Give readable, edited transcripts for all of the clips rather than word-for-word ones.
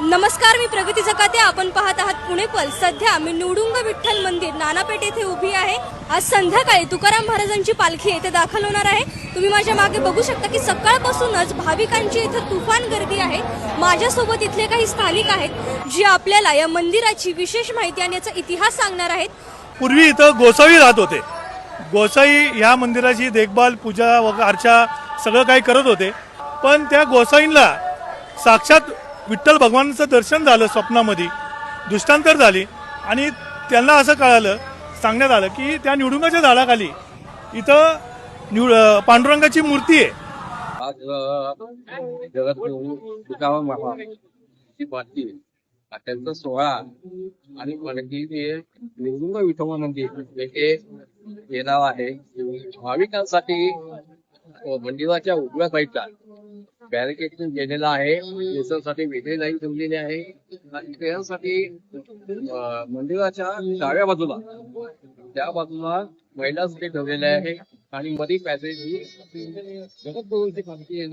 नमस्कार, मी प्रगती जकाते. आपण पाहत आहात पुणे पल. सध्या मी निवडुंग विठ्ठल मंदिर नानापेठ येथे उभी आहे. आज संध्याकाळी तुकाराम महाराजांची पालखी येथे दाखल होणार आहे. तुम्ही माझ्या मागे बघू शकता की सकाळपासूनच भाविकांची इथे तुफान गर्दी आहे. माझ्यासोबत इथले काही स्थानिक आहेत जे आपल्याला या मंदिराची विशेष माहिती आणि याचा इतिहास सांगणार आहेत. पूर्वी इथं गोसावी राहत होते. गोसाई या मंदिराची देखभाल, पूजा व अर्चा सगळं काही करत होते. पण त्या गोसाईंना साक्षात विठ्ठल भगवानाचं दर्शन झालं स्वप्नामध्ये, दृष्टांतर झाली आणि त्यांना असं कळालं, सांगण्यात आलं की त्या निवडुंगाच्या झाडाखाली इथं पांडुरंगाची मूर्ती आहे. आज जगद्गुरु तुकाराम महाराजांची पालखी त्यांचा सोहळा आणि पालखी निवडुंग विठोबा मंदिर येथे येणार आहे. भाविकांसाठी मंदिराच्या उजव्या साईडला बॅरिकेड गेलेला आहे. देशासाठी वेगळी लाईन ठेवलेली आहे आणि त्यासाठी मंदिराच्या डाव्या बाजूला त्या बाजूला महिलांसाठी ठेवलेले आहे आणि मध्ये पॅसेज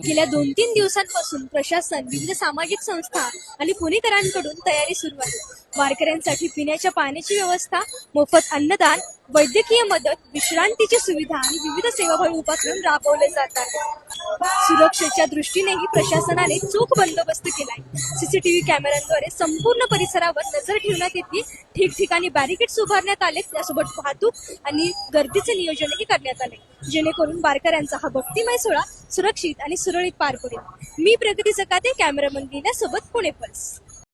गेल्या 2-3 दिवसांपासून प्रशासन, विविध सामाजिक संस्था आणि पुणेकरांकडून तयारी सुरू आहे. वारकऱ्यांसाठी पिण्याच्या पाण्याची व्यवस्था, मोफत अन्नदान, वैद्यकीय मदत, विश्रांतीची सुविधा आणि विविध सेवाभावी उपक्रम राबवले जातात. सुरक्षेच्या दृष्टीनेही प्रशासनाने चोख बंदोबस्त केलाय. सीसीटीव्ही कॅमेऱ्यांद्वारे संपूर्ण परिसरावर नजर ठेवण्यात येते. ठिकठिकाणी बॅरिकेड्स उभारण्यात आले. त्यासोबत वाहतूक आणि गर्दीचे नियोजनही करण्यात आले, जेणेकरून वारकऱ्यांचा हा भक्तिमय सोहळा सुरक्षित आणि सुरळीत पार पडेल. मी प्रगती जकाते, कॅमेरामन लीना सोबत पुणे पल्स.